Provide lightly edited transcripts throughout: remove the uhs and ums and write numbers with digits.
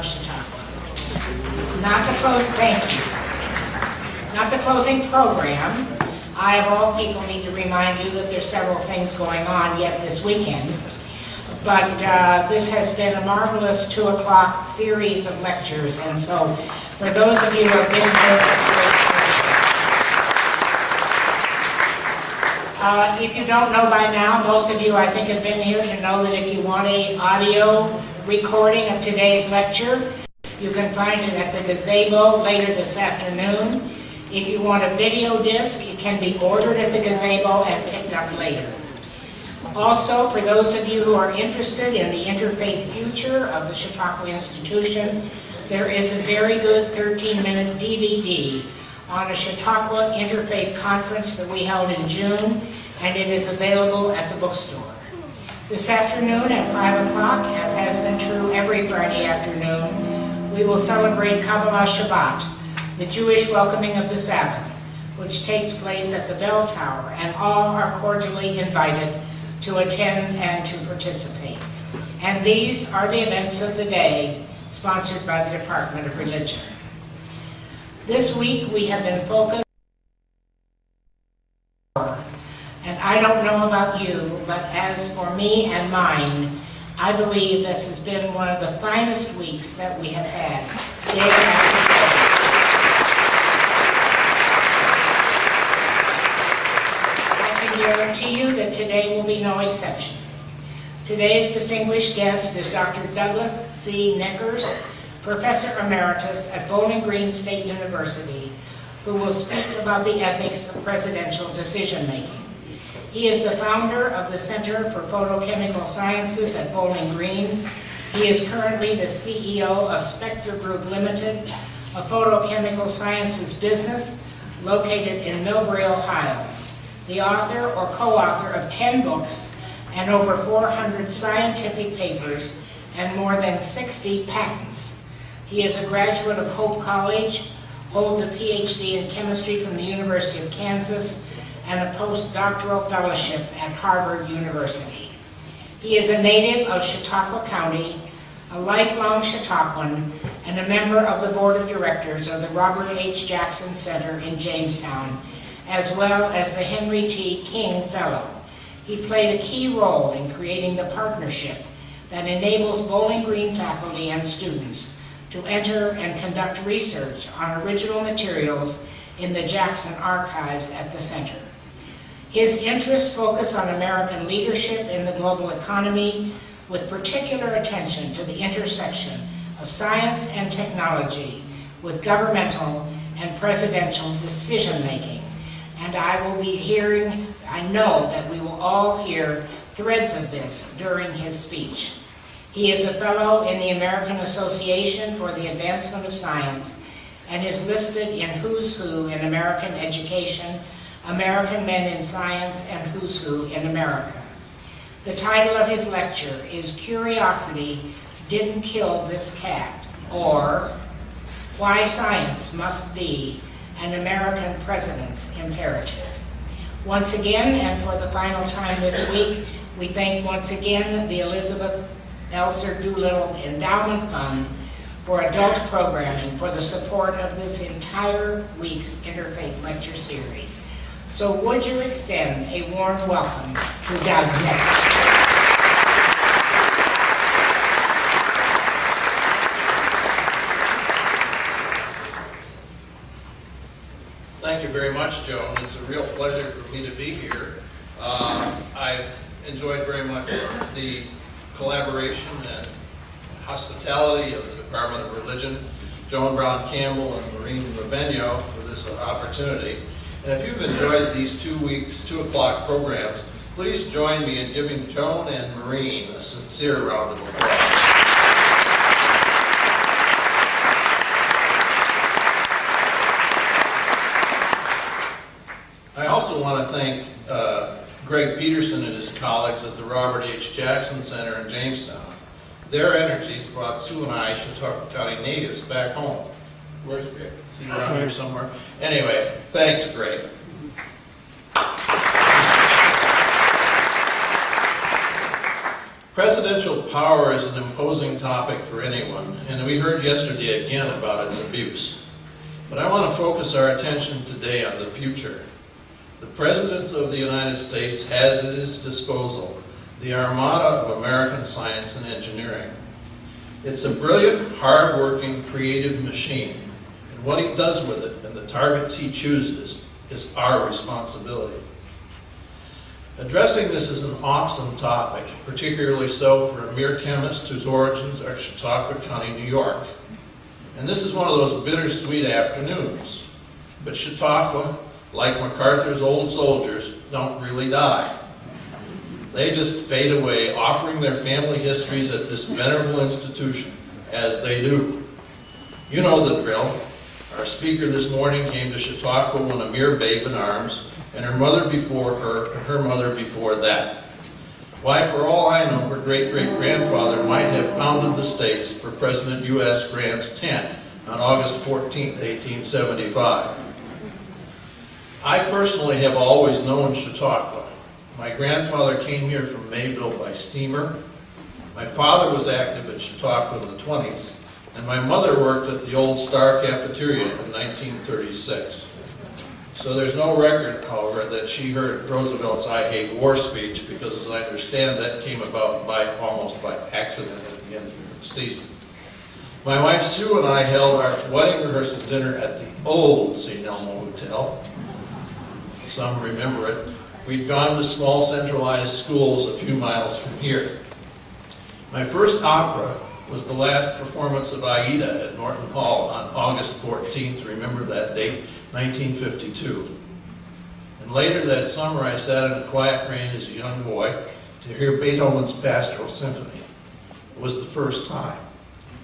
Chautauqua. Thank you. Not the closing program. I, of all people, need to remind you that there's several things going on yet this weekend. But this has been a marvelous 2 o'clock series of lectures, and so for those of you who have been here, if you don't know by now, most of you I think have been here to know that if you want an audio recording of today's lecture, you can find it at the gazebo later this afternoon. If you want a video disc, it can be ordered at the gazebo and picked up later. Also, for those of you who are interested in the interfaith future of the Chautauqua Institution, there is a very good 13-minute DVD on a Chautauqua Interfaith Conference that we held in June, and it is available at the bookstore. This afternoon at 5 o'clock, as has been true every Friday afternoon, we will celebrate Kabbalah Shabbat, the Jewish welcoming of the Sabbath, which takes place at the Bell Tower, and all are cordially invited to attend and to participate. And these are the events of the day, sponsored by the Department of Religion. This week we have been focused on, and I don't know about you, but as for me and mine, I believe this has been one of the finest weeks that we have had, day after day. I can guarantee you that today will be no exception. Today's distinguished guest is Dr. Douglas C. Neckers, Professor Emeritus at Bowling Green State University, who will speak about the ethics of presidential decision-making. He is the founder of the Center for Photochemical Sciences at Bowling Green. He is currently the CEO of Spectre Group Limited, a photochemical sciences business located in Millbury, Ohio. The author or co-author of 10 books and over 400 scientific papers and more than 60 patents. He is a graduate of Hope College, holds a PhD in chemistry from the University of Kansas, and a postdoctoral fellowship at Harvard University. He is a native of Chautauqua County, a lifelong Chautauquan, and a member of the board of directors of the Robert H. Jackson Center in Jamestown, as well as the Henry T. King Fellow. He played a key role in creating the partnership that enables Bowling Green faculty and students to enter and conduct research on original materials in the Jackson archives at the center. His interests focus on American leadership in the global economy, with particular attention to the intersection of science and technology with governmental and presidential decision-making. And I know that we will all hear threads of this during his speech. He is a fellow in the American Association for the Advancement of Science and is listed in Who's Who in American Education, American Men in Science, and Who's Who in America. The title of his lecture is Curiosity Didn't Kill This Cat, or Why Science Must Be an American President's Imperative. Once again, and for the final time this week, we thank once again the Elizabeth Elser Doolittle Endowment Fund for adult programming for the support of this entire week's Interfaith Lecture Series. So would you extend a warm welcome to Doug Neckers. Thank you very much, Joan. It's a real pleasure for me to be here. I've enjoyed very much the collaboration and hospitality of the Department of Religion, Joan Brown Campbell and Maureen Raveno for this opportunity. And if you've enjoyed these 2 weeks, 2 o'clock programs, please join me in giving Joan and Maureen a sincere round of applause. I also want to thank Greg Peterson and his colleagues at the Robert H. Jackson Center in Jamestown. Their energies brought Sue and I, Chautauqua County natives, back home. Where's Greg? Is he around here somewhere? Anyway, thanks, Greg. Presidential power is an imposing topic for anyone, and we heard yesterday again about its abuse. But I want to focus our attention today on the future. The President of the United States has at his disposal the armada of American science and engineering. It's a brilliant, hard-working, creative machine, and what he does with it and the targets he chooses is our responsibility. Addressing this is an awesome topic, particularly so for a mere chemist whose origins are Chautauqua County, New York. And this is one of those bittersweet afternoons. But Chautauqua, like MacArthur's old soldiers, don't really die. They just fade away, offering their family histories at this venerable institution, as they do. You know the drill. Our speaker this morning came to Chautauqua when a mere babe in arms, and her mother before her, and her mother before that. Why, for all I know, her great-great-grandfather might have pounded the stakes for President U.S. Grant's tent on August 14, 1875. I personally have always known Chautauqua. My grandfather came here from Mayville by steamer. My father was active at Chautauqua in the 20s, and my mother worked at the old Star Cafeteria in 1936. So there's no record, however, that she heard Roosevelt's I Hate War speech, because as I understand that came about almost by accident at the end of the season. My wife Sue and I held our wedding rehearsal dinner at the old St. Elmo Hotel. Some remember it. We'd gone to small centralized schools a few miles from here. My first opera was the last performance of Aida at Norton Hall on August 14th, remember that date, 1952. And later that summer I sat in a quiet rain as a young boy to hear Beethoven's Pastoral Symphony. It was the first time.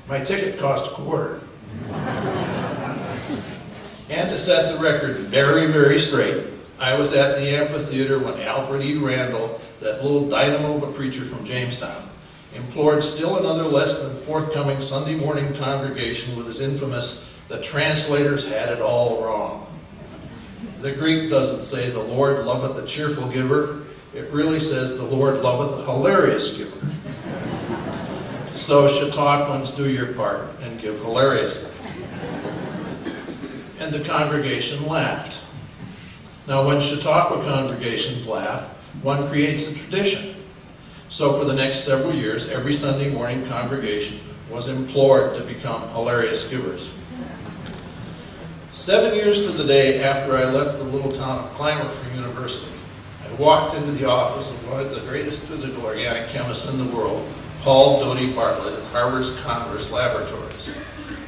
My ticket cost $0.25. And to set the record very, very straight, I was at the amphitheater when Alfred E. Randall, that little dynamo of a preacher from Jamestown, implored still another less than forthcoming Sunday morning congregation with his infamous, "The translators had it all wrong." The Greek doesn't say the Lord loveth the cheerful giver. It really says the Lord loveth the hilarious giver. So Chautauquans, do your part and give hilariously. And the congregation laughed. Now when Chautauqua congregations laugh, one creates a tradition. So for the next several years, every Sunday morning congregation was implored to become hilarious givers. 7 years to the day after I left the little town of Clymer for university, I walked into the office of one of the greatest physical organic chemists in the world, Paul Doty Bartlett, at Harvard's Converse Laboratories.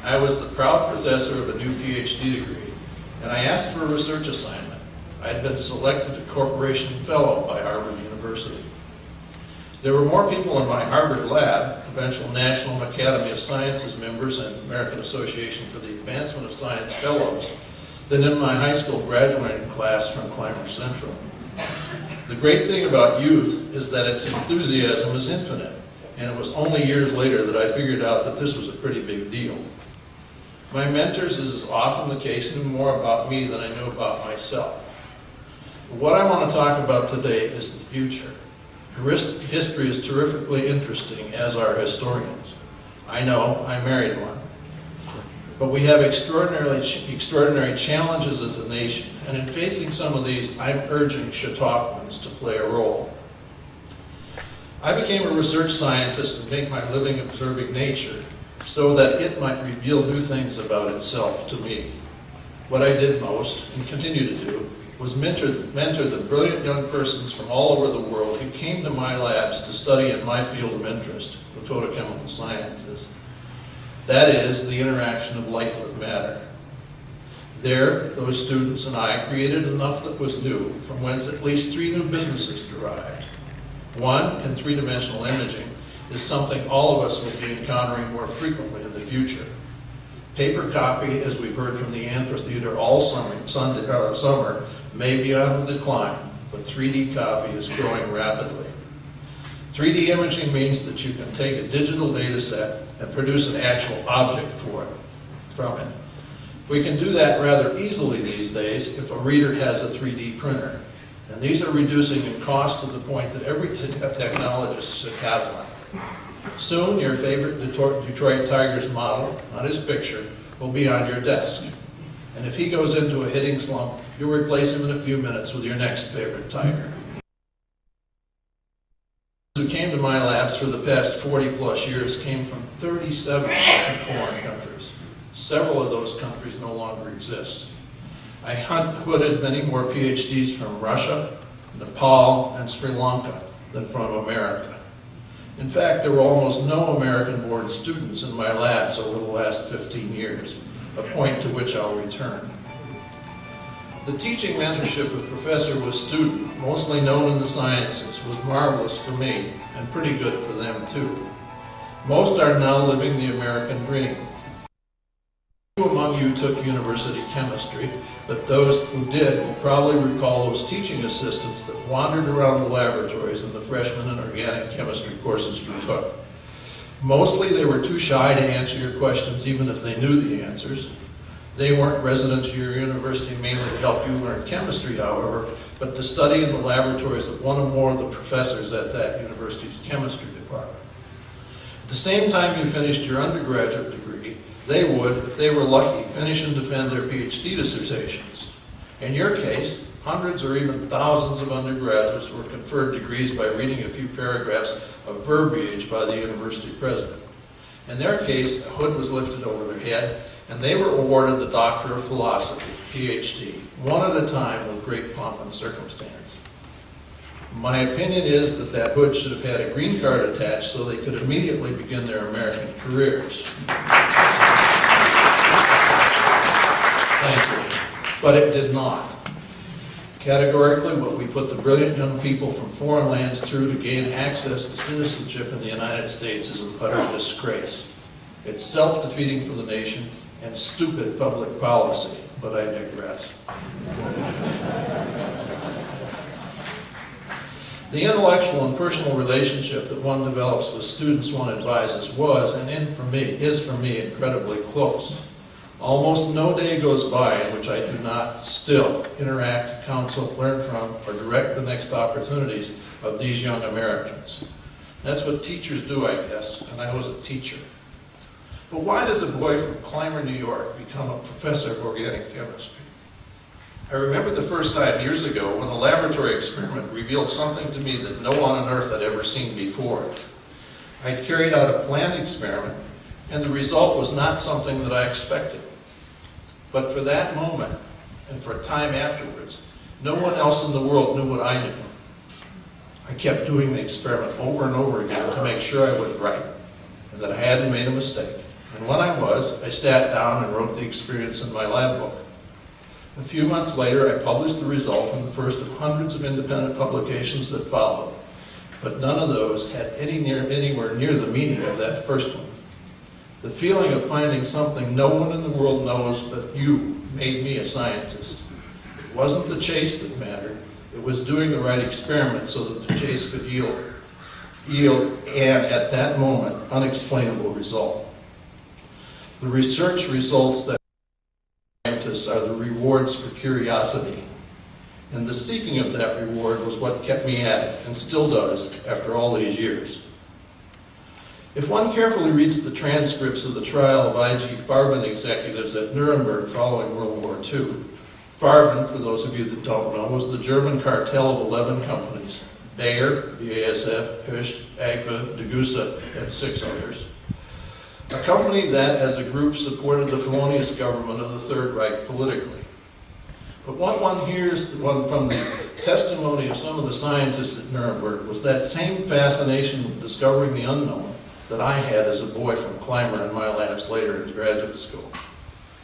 I was the proud possessor of a new PhD degree, and I asked for a research assignment. I had been selected a Corporation Fellow by Harvard University. There were more people in my Harvard lab, eventual National Academy of Sciences members and American Association for the Advancement of Science Fellows, than in my high school graduating class from Clymer Central. The great thing about youth is that its enthusiasm is infinite, and it was only years later that I figured out that this was a pretty big deal. My mentors, as is often the case, knew more about me than I knew about myself. What I want to talk about today is the future. History is terrifically interesting, as are historians. I know, I married one. But we have extraordinary challenges as a nation, and in facing some of these, I'm urging Chautauquans to play a role. I became a research scientist and make my living observing nature so that it might reveal new things about itself to me. What I did most, and continue to do, was mentor the brilliant young persons from all over the world who came to my labs to study in my field of interest, the photochemical sciences. That is, the interaction of light with matter. There, those students and I created enough that was new, from whence at least 3 new businesses derived. One, in 3-dimensional imaging, is something all of us will be encountering more frequently in the future. Paper copy, as we've heard from the amphitheater all summer, may be on the decline, but 3D copy is growing rapidly. 3D imaging means that you can take a digital data set and produce an actual object from it. We can do that rather easily these days if a reader has a 3D printer. And these are reducing in cost to the point that every technologist should have one. Soon, your favorite Detroit Tigers model on his picture will be on your desk. And if he goes into a hitting slump, you'll replace him in a few minutes with your next favorite Tiger. Who came to my labs for the past 40 plus years came from 37 different foreign countries. Several of those countries no longer exist. I hooded many more PhDs from Russia, Nepal, and Sri Lanka than from America. In fact, there were almost no American-born students in my labs over the last 15 years, a point to which I'll return. The teaching mentorship of professor with student, mostly known in the sciences, was marvelous for me and pretty good for them too. Most are now living the American dream. Few among you took university chemistry, but those who did will probably recall those teaching assistants that wandered around the laboratories in the freshman and organic chemistry courses you took. Mostly they were too shy to answer your questions even if they knew the answers. They weren't residents of your university mainly to help you learn chemistry, however, but to study in the laboratories of one or more of the professors at that university's chemistry department. At the same time you finished your undergraduate degree, they would, if they were lucky, finish and defend their PhD dissertations. In your case, hundreds or even thousands of undergraduates were conferred degrees by reading a few paragraphs of verbiage by the university president. In their case, a hood was lifted over their head, and they were awarded the Doctor of Philosophy, PhD, one at a time with great pomp and circumstance. My opinion is that that hood should have had a green card attached so they could immediately begin their American careers. Thank you. But it did not. Categorically, what we put the brilliant young people from foreign lands through to gain access to citizenship in the United States is an utter disgrace. It's self-defeating for the nation and stupid public policy, but I digress. The intellectual and personal relationship that one develops with students one advises was, and is for me, incredibly close. Almost no day goes by in which I do not still interact, counsel, learn from, or direct the next opportunities of these young Americans. That's what teachers do, I guess, and I was a teacher. But why does a boy from Clymer, New York become a professor of organic chemistry? I remember the first time years ago when a laboratory experiment revealed something to me that no one on earth had ever seen before. I carried out a planned experiment, and the result was not something that I expected. But for that moment, and for time afterwards, no one else in the world knew what I knew. I kept doing the experiment over and over again to make sure I was right, and that I hadn't made a mistake. And when I was, I sat down and wrote the experience in my lab book. A few months later, I published the result in the first of hundreds of independent publications that followed, but none of those had anywhere near the meaning of that first one. The feeling of finding something no one in the world knows but you made me a scientist. It wasn't the chase that mattered, it was doing the right experiment so that the chase could yield and, at that moment, unexplainable result. The research results that scientists are the rewards for curiosity, and the seeking of that reward was what kept me at it, and still does after all these years. If one carefully reads the transcripts of the trial of I.G. Farben executives at Nuremberg following World War II, Farben, for those of you that don't know, was the German cartel of 11 companies: Bayer, BASF, Hoechst, Agfa, Degussa, and 6 others. A company that, as a group, supported the felonious government of the Third Reich politically. But what one hears from the testimony of some of the scientists at Nuremberg was that same fascination with discovering the unknown that I had as a boy from Clymer in my labs later in graduate school.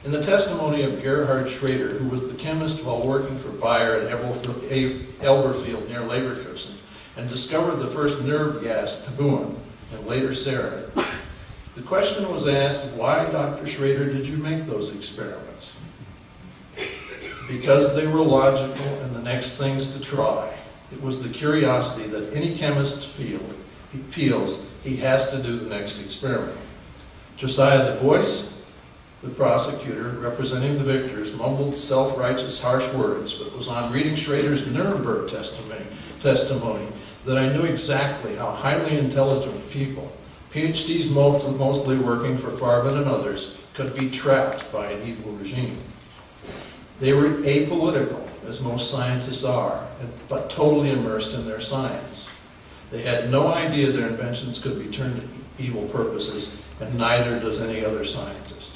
In the testimony of Gerhard Schrader, who was the chemist while working for Bayer at Elberfeld near Leverkusen, and discovered the first nerve gas, tabuin, and later sarin, the question was asked, why, Dr. Schrader, did you make those experiments? Because they were logical and the next things to try. It was the curiosity that any chemist feels he has to do the next experiment. Josiah Du Bois, the prosecutor representing the victors, mumbled self-righteous harsh words, but was on reading Schrader's Nuremberg testimony that I knew exactly how highly intelligent people, PhDs mostly working for Farben and others, could be trapped by an evil regime. They were apolitical, as most scientists are, but totally immersed in their science. They had no idea their inventions could be turned to evil purposes, and neither does any other scientist.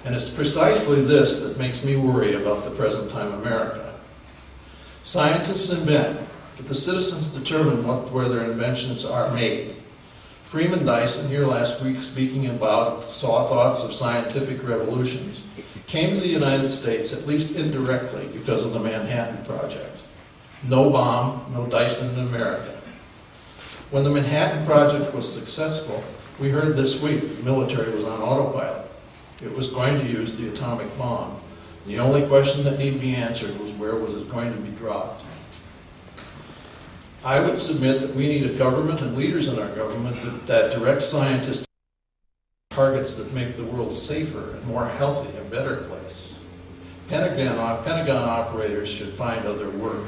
And it's precisely this that makes me worry about the present time America. Scientists invent, but the citizens determine where their inventions are made. Freeman Dyson, here last week speaking about thoughts of scientific revolutions, came to the United States at least indirectly because of the Manhattan Project. No bomb, no Dyson in America. When the Manhattan Project was successful, we heard this week the military was on autopilot. It was going to use the atomic bomb. The only question that needed to be answered was where was it going to be dropped. I would submit that we need a government and leaders in our government that direct scientists to targets that make the world safer and more healthy, a better place. Pentagon operators should find other work.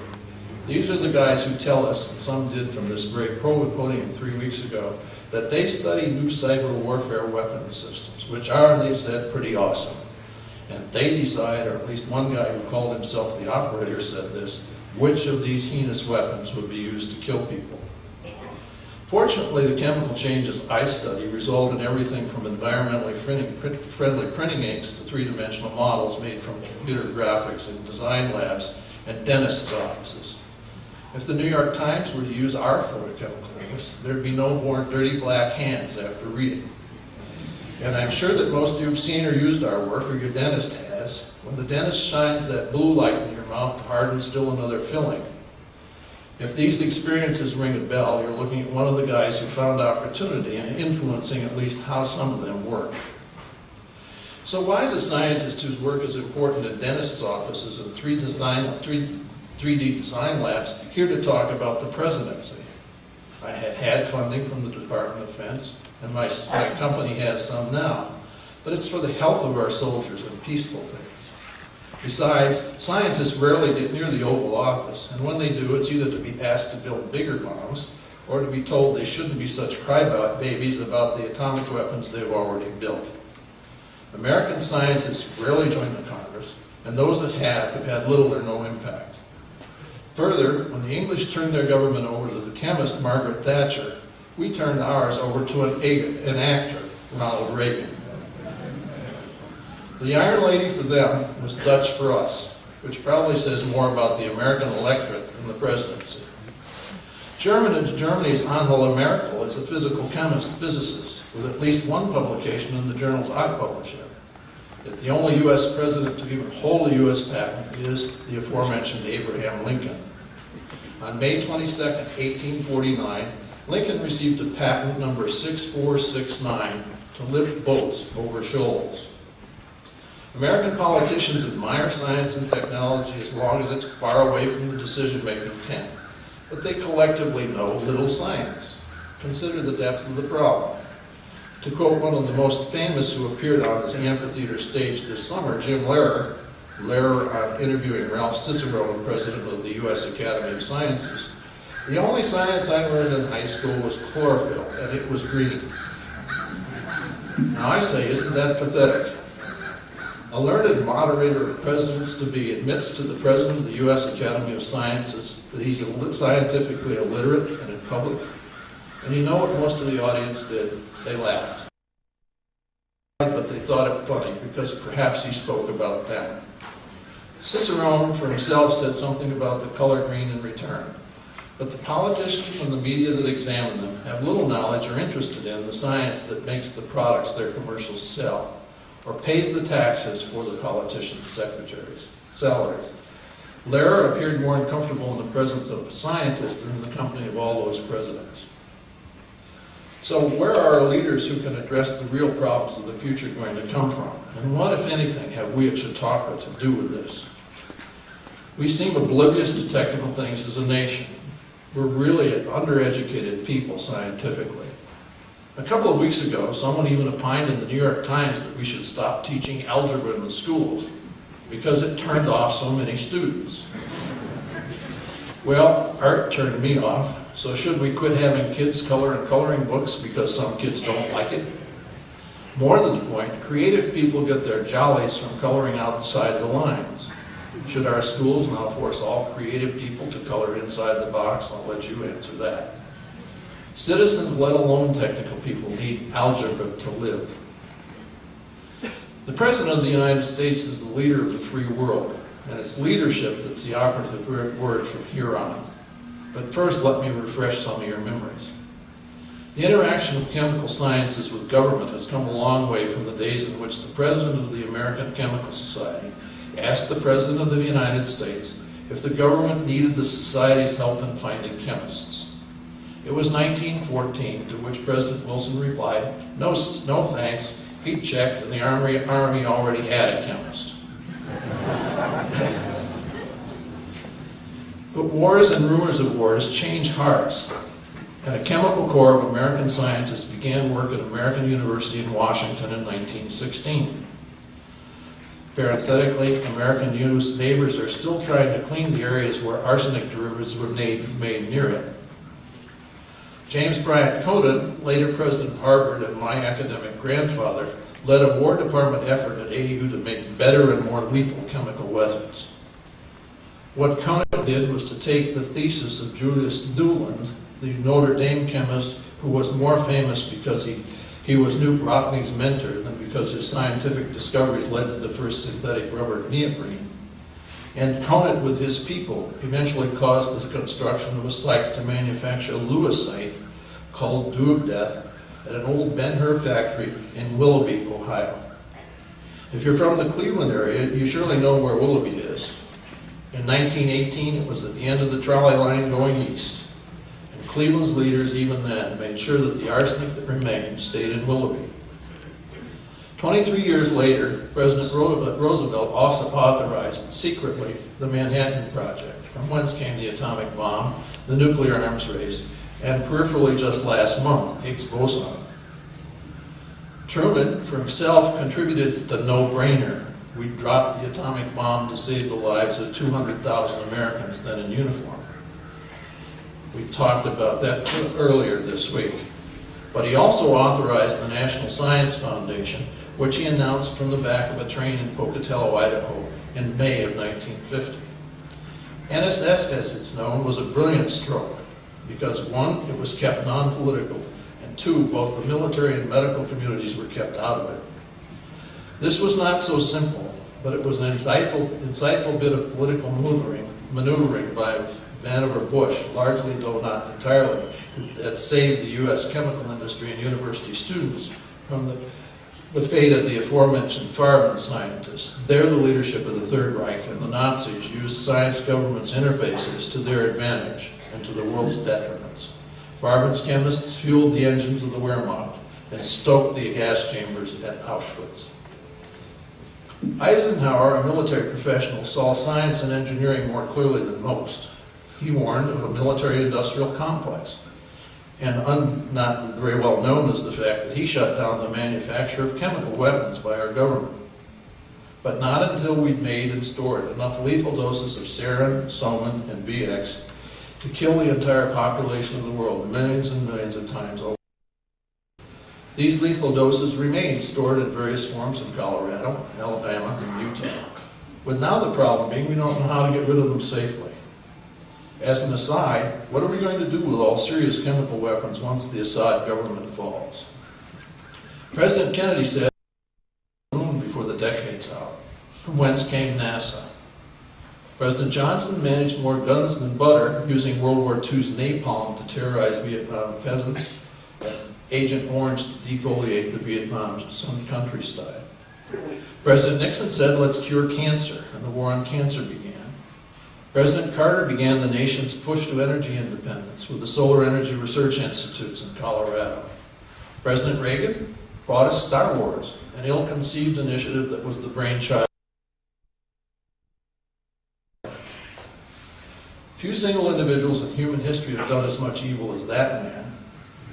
These are the guys who tell us, and some did from this very podium 3 weeks ago, that they study new cyber warfare weapons systems, which are, they said, pretty awesome. And they decide, or at least one guy who called himself the operator said this, which of these heinous weapons would be used to kill people. Fortunately, the chemical changes I study result in everything from environmentally friendly printing inks to three-dimensional models made from computer graphics in design labs and dentists' offices. If the New York Times were to use our photochemical inks, there'd be no more dirty black hands after reading. And I'm sure that most of you have seen or used our work, or your dentist has. When the dentist shines that blue light in your mouth to harden still another filling. If these experiences ring a bell, you're looking at one of the guys who found opportunity and influencing at least how some of them work. So why is a scientist whose work is important in dentists' offices and 3D design labs here to talk about the presidency? I have had funding from the Department of Defense, and my company has some now. But it's for the health of our soldiers and peaceful things. Besides, scientists rarely get near the Oval Office, and when they do, it's either to be asked to build bigger bombs, or to be told they shouldn't be such crybabies about the atomic weapons they've already built. American scientists rarely join the Congress, and those that have had little or no impact. Further, when the English turned their government over to the chemist Margaret Thatcher, we turned ours over to an actor, Ronald Reagan. The Iron Lady for them was Dutch for us, which probably says more about the American electorate than the presidency. Germany's Angela Merkel is a physical physicist, with at least one publication in the journals I publish in. Yet the only U.S. president to even hold a U.S. patent is the aforementioned Abraham Lincoln. On May 22, 1849, Lincoln received a patent number 6469 to lift boats over shoals. American politicians admire science and technology as long as it's far away from the decision-making tent, but they collectively know little science. Consider the depth of the problem. To quote one of the most famous who appeared on this amphitheater stage this summer, Jim Lehrer interviewing Ralph Cicero, president of the U.S. Academy of Sciences, the only science I learned in high school was chlorophyll, and it was green. Now I say, isn't that pathetic? A learned moderator of presidents-to-be admits to the president of the U.S. Academy of Sciences that he's scientifically illiterate and in public. And you know what most of the audience did? They laughed. But they thought it funny because perhaps he spoke about them. Cicerone for himself said something about the color green in return. But the politicians and the media that examine them have little knowledge or interested in the science that makes the products their commercials sell, or pays the taxes for the politicians' secretaries' salaries. Lehrer appeared more uncomfortable in the presence of a scientist than in the company of all those presidents. So where are our leaders who can address the real problems of the future going to come from? And what, if anything, have we at Chautauqua to do with this? We seem oblivious to technical things as a nation. We're really an undereducated people scientifically. A couple of weeks ago, someone even opined in the New York Times that we should stop teaching algebra in the schools because it turned off so many students. Well, art turned me off, So should we quit having kids color in coloring books because some kids don't like it? More to the point, creative people get their jollies from coloring outside the lines. Should our schools now force all creative people to color inside the box? I'll let you answer that. Citizens, let alone technical people, need algebra to live. The President of the United States is the leader of the free world, and it's leadership that's the operative word from here on. But first, let me refresh some of your memories. The interaction of chemical sciences with government has come a long way from the days in which the President of the American Chemical Society asked the President of the United States if the government needed the Society's help in finding chemists. It was 1914, to which President Wilson replied, no thanks, he checked and the Army already had a chemist. But wars and rumors of wars change hearts, and a chemical corps of American scientists began work at American University in Washington in 1916. Parenthetically, American neighbors are still trying to clean the areas where arsenic derivatives were made near it. James Bryant Conant, later president of Harvard and my academic grandfather, led a War Department effort at AU to make better and more lethal chemical weapons. What Conant did was to take the thesis of Julius Newland, the Notre Dame chemist who was more famous because he was Newt Rockney's mentor than because his scientific discoveries led to the first synthetic rubber neoprene. And Conant, with his people, eventually caused the construction of a site to manufacture lewisite called Dew of Death at an old Ben-Hur factory in Willoughby, Ohio. If you're from the Cleveland area, you surely know where Willoughby is. In 1918, it was at the end of the trolley line going east. And Cleveland's leaders, even then, made sure that the arsenic that remained stayed in Willoughby. 23 years later, President Roosevelt also authorized secretly the Manhattan Project, from whence came the atomic bomb, the nuclear arms race, and peripherally just last month, Higgs boson. Truman, for himself, contributed the no-brainer. We dropped the atomic bomb to save the lives of 200,000 Americans then in uniform. We talked about that earlier this week. But he also authorized the National Science Foundation, which he announced from the back of a train in Pocatello, Idaho, in May of 1950. NSF, as it's known, was a brilliant stroke, because one, it was kept non-political, and two, both the military and medical communities were kept out of it. This was not so simple, but it was an insightful bit of political maneuvering by Vannevar Bush, largely though not entirely, that saved the U.S. chemical industry and university students from the fate of the aforementioned Farben scientists. There, the leadership of the Third Reich and the Nazis used science government's interfaces to their advantage and to the world's detriments. Farben's chemists fueled the engines of the Wehrmacht and stoked the gas chambers at Auschwitz. Eisenhower, a military professional, saw science and engineering more clearly than most. He warned of a military-industrial complex. And not very well known is the fact that he shut down the manufacture of chemical weapons by our government. But not until we'd made and stored enough lethal doses of sarin, soman, and VX to kill the entire population of the world millions and millions of times over. These lethal doses remain stored in various forms in Colorado, Alabama, and Utah. With now the problem being we don't know how to get rid of them safely. As an aside, what are we going to do with all serious chemical weapons once the Assad government falls? President Kennedy said before the decade's out, from whence came NASA. President Johnson managed more guns than butter, using World War II's napalm to terrorize Vietnam peasants, and Agent Orange to defoliate the Vietnam countryside. President Nixon said, let's cure cancer, and the war on cancer began. President Carter began the nation's push to energy independence with the Solar Energy Research Institutes in Colorado. President Reagan brought us Star Wars, an ill-conceived initiative that was the brainchild. Few single individuals in human history have done as much evil as that man,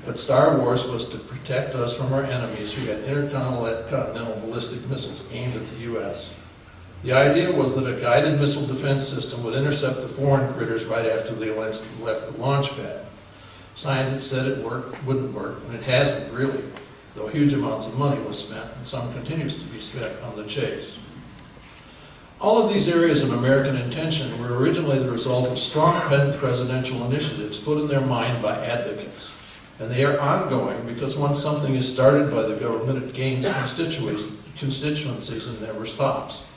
but Star Wars was to protect us from our enemies who had intercontinental ballistic missiles aimed at the U.S. The idea was that a guided missile defense system would intercept the foreign critters right after they left the launch pad. Scientists said it wouldn't work, and it hasn't really, though huge amounts of money was spent, and some continues to be spent on the chase. All of these areas of American intention were originally the result of strong presidential initiatives put in their mind by advocates. And they are ongoing because once something is started by the government, it gains constituencies and never stops.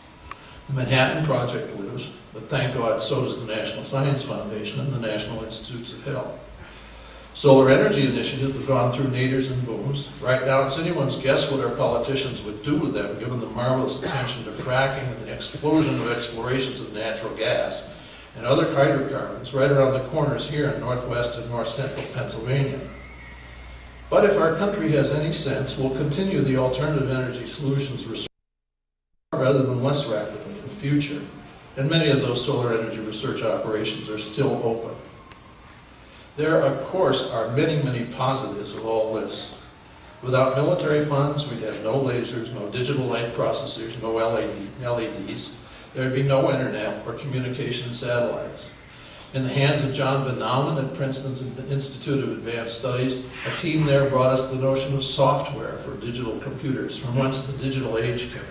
The Manhattan Project lives, but thank God so does the National Science Foundation and the National Institutes of Health. Solar energy initiatives have gone through nadirs and booms. Right now it's anyone's guess what our politicians would do with them given the marvelous attention to fracking and the explosion of explorations of natural gas and other hydrocarbons right around the corners here in northwest and north central Pennsylvania. But if our country has any sense, we'll continue the alternative energy solutions research rather than less rapidly in the future. And many of those solar energy research operations are still open. There, of course, are many, many positives of all this. Without military funds, we'd have no lasers, no digital light processors, no LEDs. There'd be no internet or communication satellites. In the hands of John Van Nauman at Princeton's Institute of Advanced Studies, a team there brought us the notion of software for digital computers, from whence the digital age came.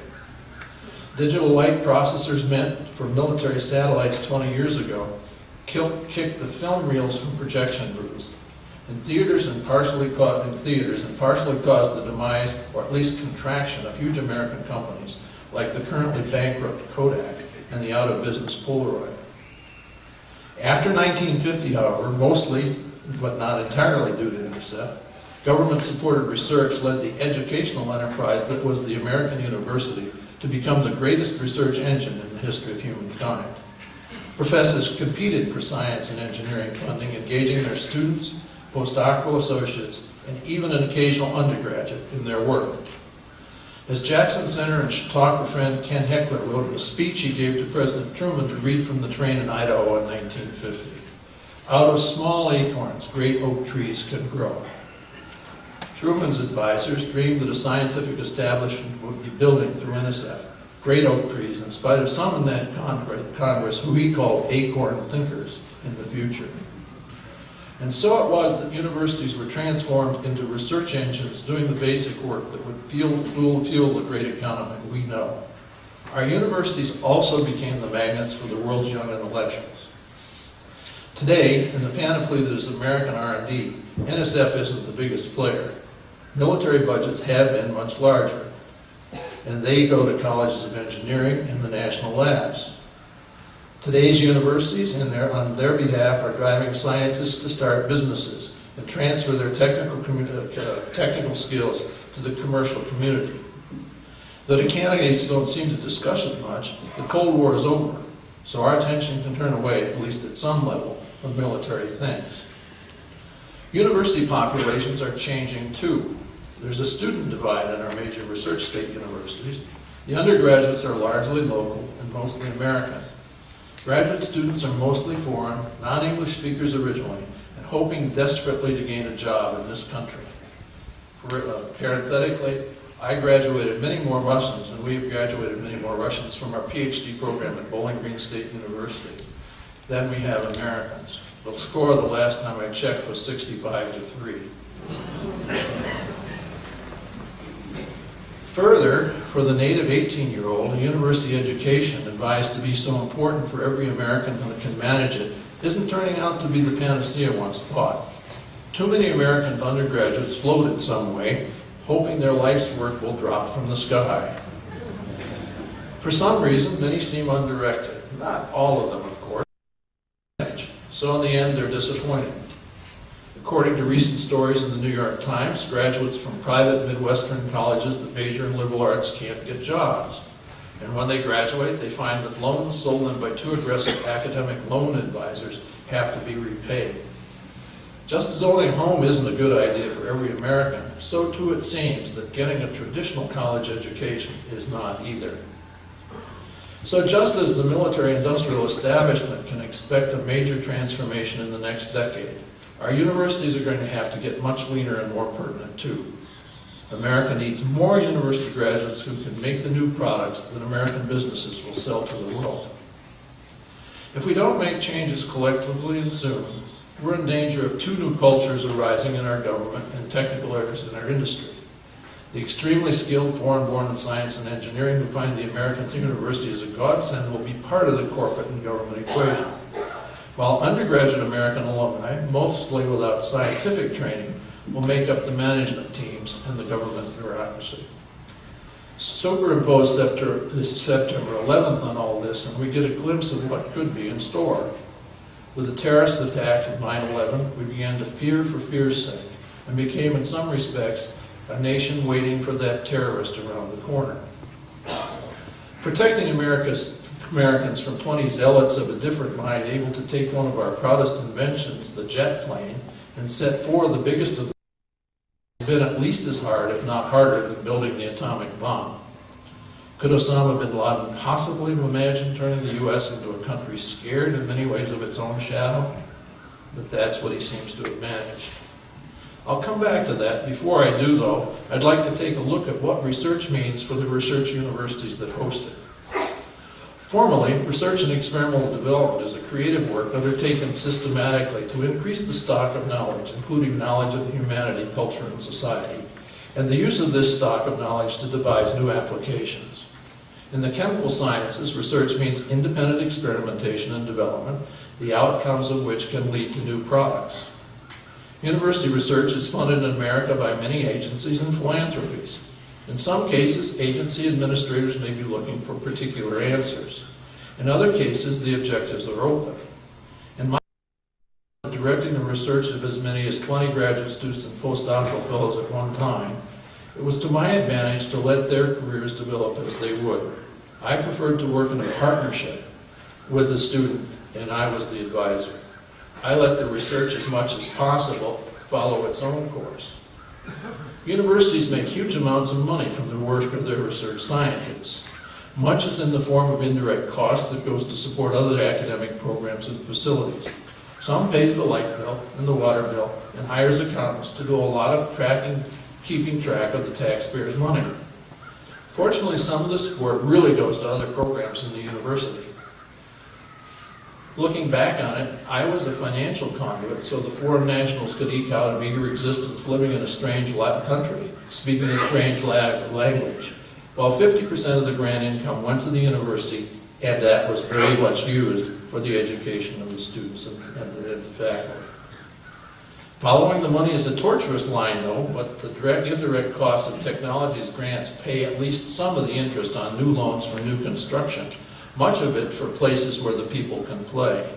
Digital light processors meant for military satellites 20 years ago kicked the film reels from projection booths in theaters and partially caused the demise, or at least contraction, of huge American companies like the currently bankrupt Kodak and the out-of-business Polaroid. After 1950, however, mostly, but not entirely due to NSF, government-supported research led the educational enterprise that was the American university to become the greatest research engine in the history of humankind. Professors competed for science and engineering funding, engaging their students, postdoctoral associates, and even an occasional undergraduate in their work. As Jackson Center and Chautauqua friend Ken Heckler wrote in a speech he gave to President Truman to read from the train in Idaho in 1950, "Out of small acorns, great oak trees can grow." Truman's advisors dreamed that a scientific establishment would be building through NSF great oak trees, in spite of some in that Congress who he called acorn thinkers in the future. And so it was that universities were transformed into research engines doing the basic work that would fuel the great economy we know. Our universities also became the magnets for the world's young intellectuals. Today, in the panoply that is American R&D, NSF isn't the biggest player. Military budgets have been much larger, and they go to colleges of engineering and the national labs. Today's universities, on their behalf, are driving scientists to start businesses and transfer their technical skills to the commercial community. Though the candidates don't seem to discuss it much, the Cold War is over, so our attention can turn away, at least at some level, from military things. University populations are changing too. There's a student divide in our major research state universities. The undergraduates are largely local and mostly American. Graduate students are mostly foreign, non-English speakers originally, and hoping desperately to gain a job in this country. Parenthetically, I graduated many more Russians, and we have graduated many more Russians from our PhD program at Bowling Green State University than we have Americans. The score the last time I checked was 65-3. Further, for the native 18-year-old, a university education advised to be so important for every American that can manage it isn't turning out to be the panacea once thought. Too many American undergraduates float in some way, hoping their life's work will drop from the sky. For some reason, many seem undirected. Not all of them, of course. So in the end, they're disappointed. According to recent stories in the New York Times, graduates from private Midwestern colleges that major in liberal arts can't get jobs. And when they graduate, they find that loans sold them by too aggressive academic loan advisors have to be repaid. Just as owning a home isn't a good idea for every American, so too it seems that getting a traditional college education is not either. So just as the military-industrial establishment can expect a major transformation in the next decade, our universities are going to have to get much leaner and more pertinent too. America needs more university graduates who can make the new products that American businesses will sell to the world. If we don't make changes collectively and soon, We're in danger of two new cultures arising in our government and technical areas in our industry. The extremely skilled foreign-born in science and engineering who find the American university as a godsend will be part of the corporate and government equation, while undergraduate American alumni, mostly without scientific training, will make up the management teams and the government bureaucracy. Superimpose September 11th on all this, and we get a glimpse of what could be in store. With the terrorist attacks of 9/11, we began to fear for fear's sake, and became, in some respects, a nation waiting for that terrorist around the corner. Protecting Americans from 20 zealots of a different mind able to take one of our proudest inventions, the jet plane, and set four of the biggest of them has been at least as hard, if not harder, than building the atomic bomb. Could Osama bin Laden possibly have imagined turning the U.S. into a country scared in many ways of its own shadow? But that's what he seems to have managed. I'll come back to that. Before I do, though, I'd like to take a look at what research means for the research universities that host it. Formally, research and experimental development is a creative work undertaken systematically to increase the stock of knowledge, including knowledge of humanity, culture, and society, and the use of this stock of knowledge to devise new applications. In the chemical sciences, research means independent experimentation and development, the outcomes of which can lead to new products. University research is funded in America by many agencies and philanthropies. In some cases, agency administrators may be looking for particular answers. In other cases, the objectives are open. In my directing the research of as many as 20 graduate students and postdoctoral fellows at one time, it was to my advantage to let their careers develop as they would. I preferred to work in a partnership with the student, and I was the advisor. I let the research, as much as possible, follow its own course. Universities make huge amounts of money from the work of their research scientists. Much is in the form of indirect cost that goes to support other academic programs and facilities. Some pays the light bill and the water bill and hires accountants to do a lot of keeping track of the taxpayers' money. Fortunately, some of the support really goes to other programs in the university. Looking back on it, I was a financial conduit so the foreign nationals could eke out a meager existence living in a strange country, speaking a strange language, while 50% of the grant income went to the university, and that was very much used for the education of the students and the faculty. Following the money is a tortuous line, though, but the indirect costs of technology's grants pay at least some of the interest on new loans for new construction, much of it for places where the people can play.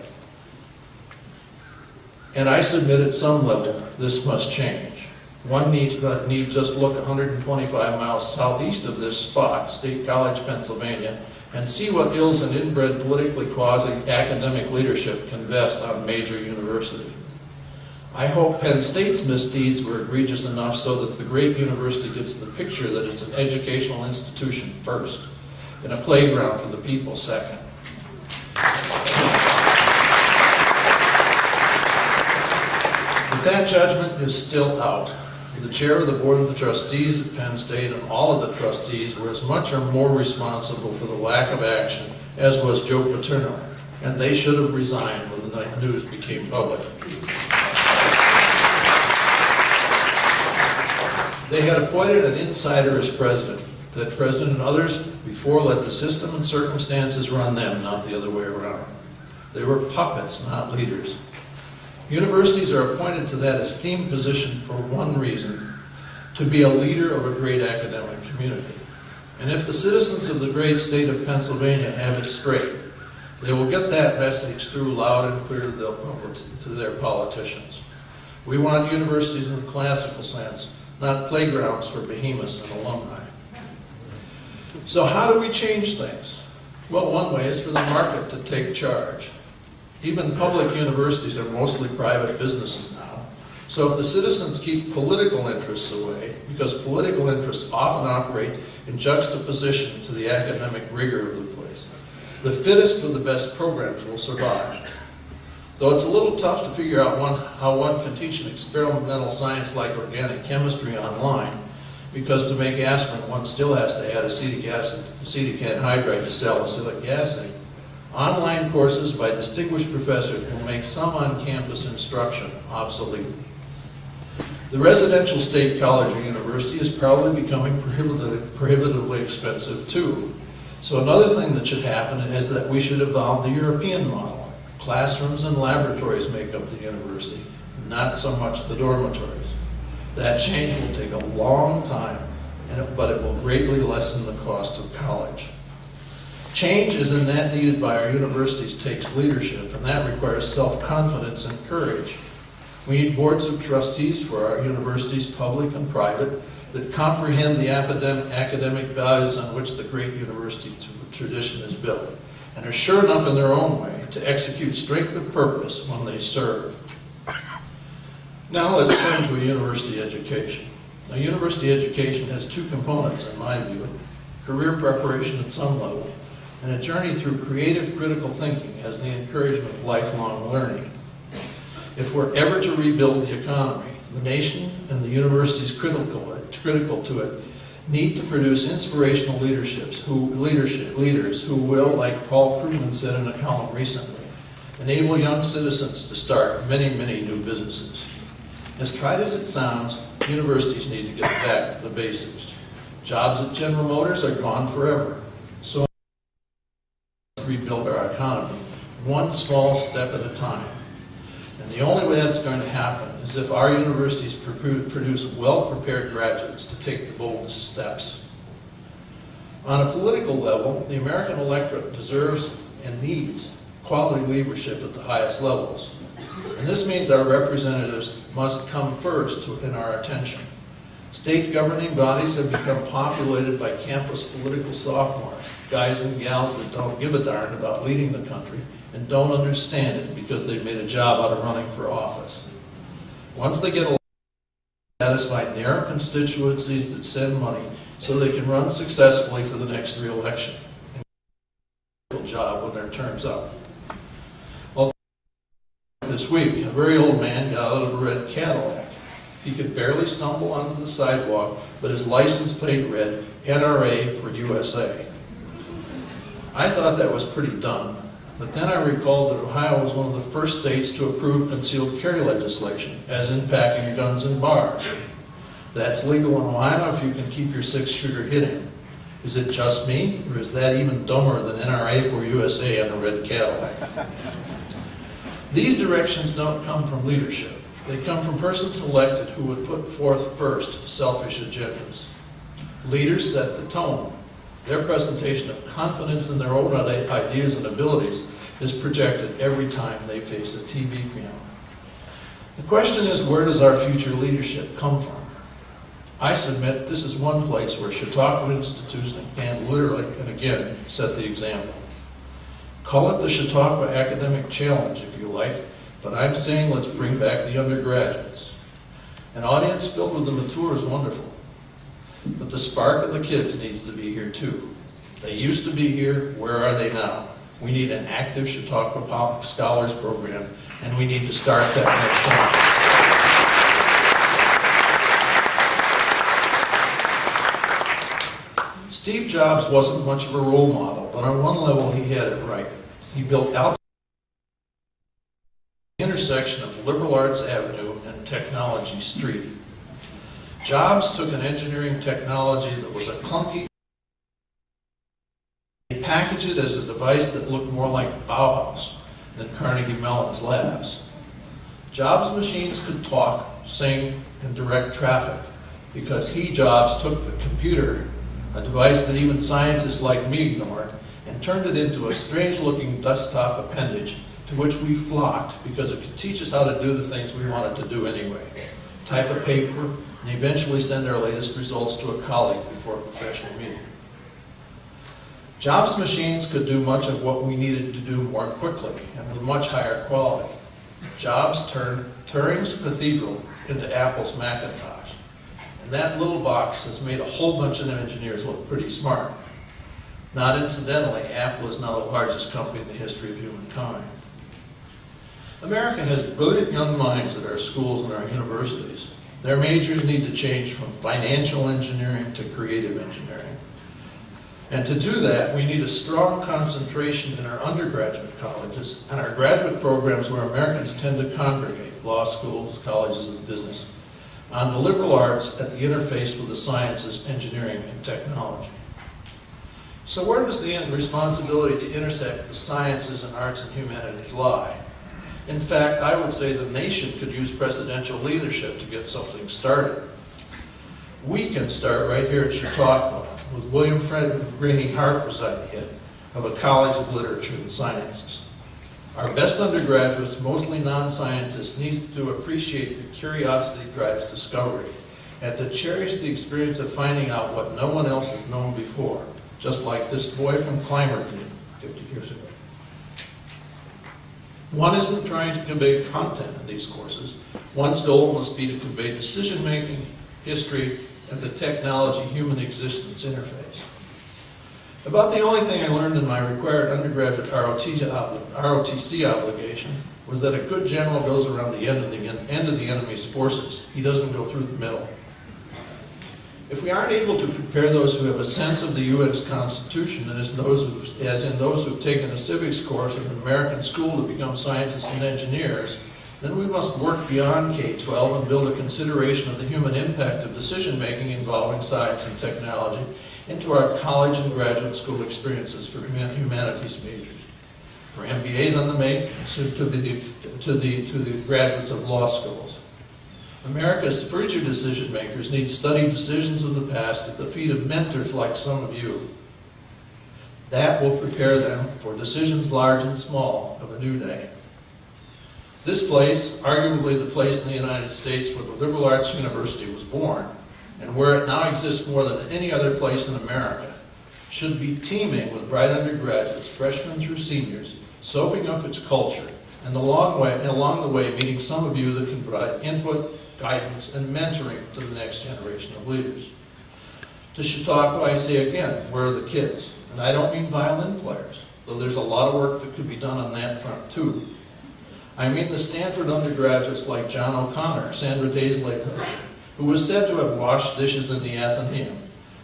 And I submit at some level, this must change. One need just look 125 miles southeast of this spot, State College, Pennsylvania, and see what ills and inbred politically causing academic leadership can vest on a major university. I hope Penn State's misdeeds were egregious enough so that the great university gets the picture that it's an educational institution first, and a playground for the people second. But that judgment is still out. The chair of the board of the trustees at Penn State and all of the trustees were as much or more responsible for the lack of action as was Joe Paterno, and they should have resigned when the news became public. They had appointed an insider as president. That president and others before let the system and circumstances run them, not the other way around. They were puppets, not leaders. Universities are appointed to that esteemed position for one reason, to be a leader of a great academic community. And if the citizens of the great state of Pennsylvania have it straight, they will get that message through loud and clear to their politicians. We want universities in the classical sense, not playgrounds for behemoths and alumni. So how do we change things? Well, one way is for the market to take charge. Even public universities are mostly private businesses now. So if the citizens keep political interests away, because political interests often operate in juxtaposition to the academic rigor of the place, the fittest of the best programs will survive. Though it's a little tough to figure out how one can teach an experimental science like organic chemistry online, because to make aspirin, one still has to add acetic anhydride to salicylic acid. Online courses by distinguished professors will make some on-campus instruction obsolete. The residential state college or university is probably becoming prohibitively expensive too. So another thing that should happen is that we should evolve the European model. Classrooms and laboratories make up the university, not so much the dormitories. That change will take a long time, but it will greatly lessen the cost of college. Change is in that needed by our universities takes leadership, and that requires self-confidence and courage. We need boards of trustees for our universities, public and private, that comprehend the academic values on which the great university tradition is built, and are sure enough in their own way to execute strength of purpose when they serve. Now let's turn to a university education. Now, university education has two components, in my view: career preparation at some level, and a journey through creative critical thinking as the encouragement of lifelong learning. If we're ever to rebuild the economy, the nation and the universities critical to it need to produce inspirational leaders who will, like Paul Krugman said in a column recently, enable young citizens to start many, many new businesses. As tried as it sounds, universities need to get back to the basics. Jobs at General Motors are gone forever. So rebuild our economy, one small step at a time. And the only way that's going to happen is if our universities produce well-prepared graduates to take the boldest steps. On a political level, the American electorate deserves and needs quality leadership at the highest levels. And this means our representatives must come first in our attention. State governing bodies have become populated by campus political sophomores, guys and gals that don't give a darn about leading the country and don't understand it because they've made a job out of running for office. Once they get elected, they satisfy narrow constituencies that send money so they can run successfully for the next re-election and get a job when their term's up. Well, this week, a very old man got out of a red Cadillac. He could barely stumble onto the sidewalk, but his license plate read NRA for USA. I thought that was pretty dumb, but then I recalled that Ohio was one of the first states to approve concealed carry legislation, as in packing guns in bars. That's legal in Ohio if you can keep your six-shooter hidden. Is it just me, or is that even dumber than NRA for USA and a red Cadillac? These directions don't come from leadership. They come from persons elected who would put forth first selfish agendas. Leaders set the tone. Their presentation of confidence in their own ideas and abilities is projected every time they face a TV camera. The question is, where does our future leadership come from? I submit this is one place where Chautauqua Institution can literally, and again, set the example. Call it the Chautauqua Academic Challenge, if you like, but I'm saying let's bring back the undergraduates. An audience filled with the mature is wonderful, but the spark of the kids needs to be here too. They used to be here, where are they now? We need an active Chautauqua Public Scholars Program, and we need to start that next summer. Steve Jobs wasn't much of a role model, but on one level he had it right. He built out the intersection of Liberal Arts Avenue and Technology Street. Jobs took an engineering technology that was a clunky, and packaged it as a device that looked more like Bauhaus than Carnegie Mellon's labs. Jobs' machines could talk, sing, and direct traffic because he, Jobs, took the computer, a device that even scientists like me ignored, and turned it into a strange-looking desktop appendage to which we flocked because it could teach us how to do the things we wanted to do anyway. Type a paper, and eventually send our latest results to a colleague before a professional meeting. Jobs' machines could do much of what we needed to do more quickly and with much higher quality. Jobs turned Turing's Cathedral into Apple's Macintosh. And that little box has made a whole bunch of engineers look pretty smart. Not incidentally, Apple is now the largest company in the history of humankind. America has brilliant young minds at our schools and our universities. Their majors need to change from financial engineering to creative engineering. And to do that, we need a strong concentration in our undergraduate colleges and our graduate programs where Americans tend to congregate, law schools, colleges of business, on the liberal arts at the interface with the sciences, engineering, and technology. So where does the responsibility to intersect the sciences and arts and humanities lie? In fact, I would say the nation could use presidential leadership to get something started. We can start right here at Chautauqua with William Fred Rainey Harper's idea of a College of Literature and Sciences. Our best undergraduates, mostly non-scientists, need to appreciate that curiosity drives discovery and to cherish the experience of finding out what no one else has known before, just like this boy from Clymer did 50 years ago. One isn't trying to convey content in these courses. One's goal must be to convey decision-making, history, and the technology-human existence interface. About the only thing I learned in my required undergraduate ROTC obligation was that a good general goes around the end of the enemy's forces. He doesn't go through the middle. If we aren't able to prepare those who have a sense of the U.S. Constitution, and as in those who've taken a civics course in an American school to become scientists and engineers, then we must work beyond K-12 and build a consideration of the human impact of decision-making involving science and technology into our college and graduate school experiences for humanities majors, for MBAs on the make, to the graduates of law schools. America's future decision makers need studied decisions of the past at the feet of mentors like some of you. That will prepare them for decisions large and small of a new day. This place, arguably the place in the United States where the liberal arts university was born, and where it now exists more than any other place in America, should be teeming with bright undergraduates, freshmen through seniors, soaking up its culture, and along the way meeting some of you that can provide input, guidance, and mentoring to the next generation of leaders. To Chautauqua, I say again, where are the kids? And I don't mean violin players, though there's a lot of work that could be done on that front too. I mean the Stanford undergraduates like John O'Connor, Sandra Day's late husband, who was said to have washed dishes in the Athenaeum,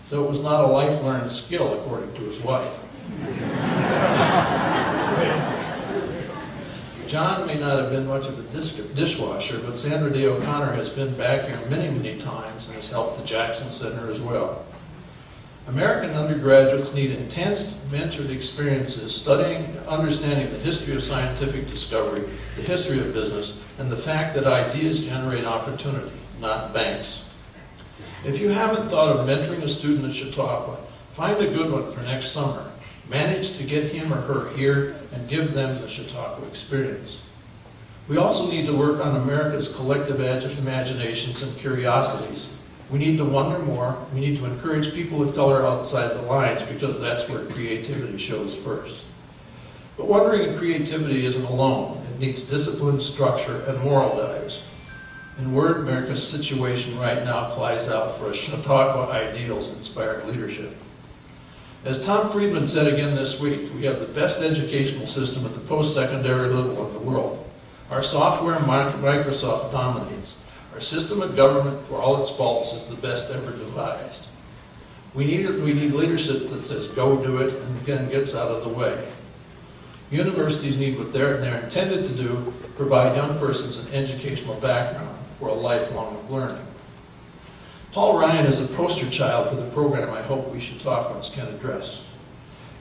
though it was not a life-learned skill, according to his wife. John may not have been much of a dishwasher, but Sandra Day O'Connor has been back here many, many times and has helped the Jackson Center as well. American undergraduates need intense mentored experiences studying and understanding the history of scientific discovery, the history of business, and the fact that ideas generate opportunity, not banks. If you haven't thought of mentoring a student at Chautauqua, find a good one for next summer. Manage to get him or her here and give them the Chautauqua experience. We also need to work on America's collective imaginations and curiosities. We need to wonder more. We need to encourage people of color outside the lines because that's where creativity shows first. But wondering and creativity isn't alone. It needs discipline, structure, and moral values. In word, America's situation right now cries out for a Chautauqua ideals-inspired leadership. As Tom Friedman said again this week, we have the best educational system at the post-secondary level in the world. Our software, Microsoft, dominates. Our system of government, for all its faults, is the best ever devised. We need leadership that says, go do it, and then gets out of the way. Universities need what they're intended to do, provide young persons an educational background for a lifelong of learning. Paul Ryan is a poster child for the program I hope we Chautauquans can address.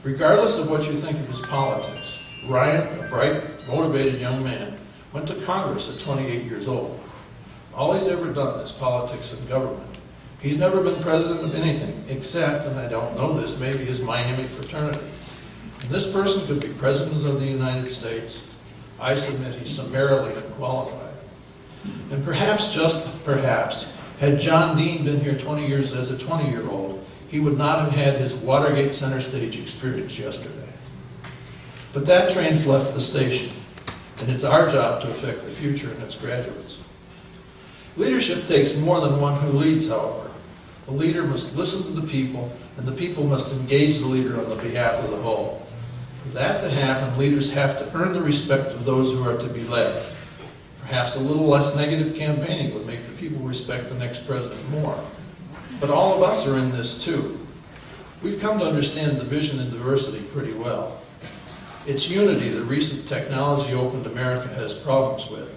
Regardless of what you think of his politics, Ryan, a bright, motivated young man, went to Congress at 28 years old. All he's ever done is politics and government. He's never been president of anything, except, and I don't know this, maybe his Miami fraternity. And this person could be president of the United States. I submit he's summarily unqualified. And perhaps, just perhaps, had John Dean been here 20 years as a 20-year-old, he would not have had his Watergate center stage experience yesterday. But that train's left the station, and it's our job to affect the future and its graduates. Leadership takes more than one who leads, however. The leader must listen to the people, and the people must engage the leader on the behalf of the whole. For that to happen, leaders have to earn the respect of those who are to be led. Perhaps a little less negative campaigning would make the people respect the next president more. But all of us are in this too. We've come to understand division and diversity pretty well. It's unity that recent technology-opened America has problems with.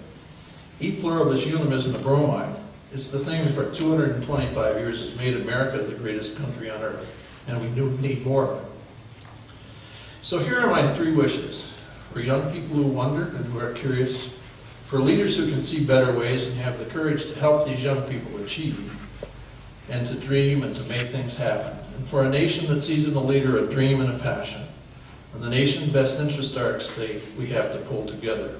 E pluribus unum isn't a bromide. It's the thing that for 225 years has made America the greatest country on earth, and we do need more of it. So here are my 3 wishes for young people who wonder and who are curious, for leaders who can see better ways and have the courage to help these young people achieve, and to dream and to make things happen, and for a nation that sees in a leader a dream and a passion. When the nation's best interests are at stake, we have to pull together.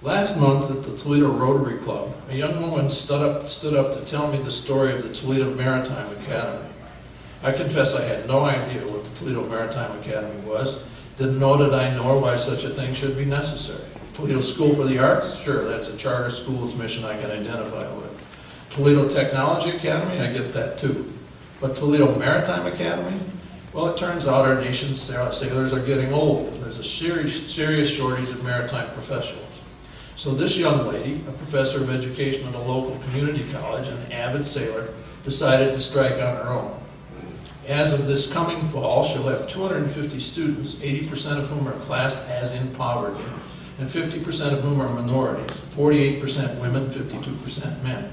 Last month at the Toledo Rotary Club, a young woman stood up to tell me the story of the Toledo Maritime Academy. I confess I had no idea what the Toledo Maritime Academy was. Didn't know that I know why such a thing should be necessary. Toledo School for the Arts? Sure, that's a charter school's mission I can identify with. Toledo Technology Academy? I get that too. But Toledo Maritime Academy? Well, it turns out our nation's sailors are getting old. There's a serious shortage of maritime professionals. So this young lady, a professor of education at a local community college and an avid sailor, decided to strike on her own. As of this coming fall, she'll have 250 students, 80% of whom are classed as in poverty, and 50% of whom are minorities, 48% women, 52% men.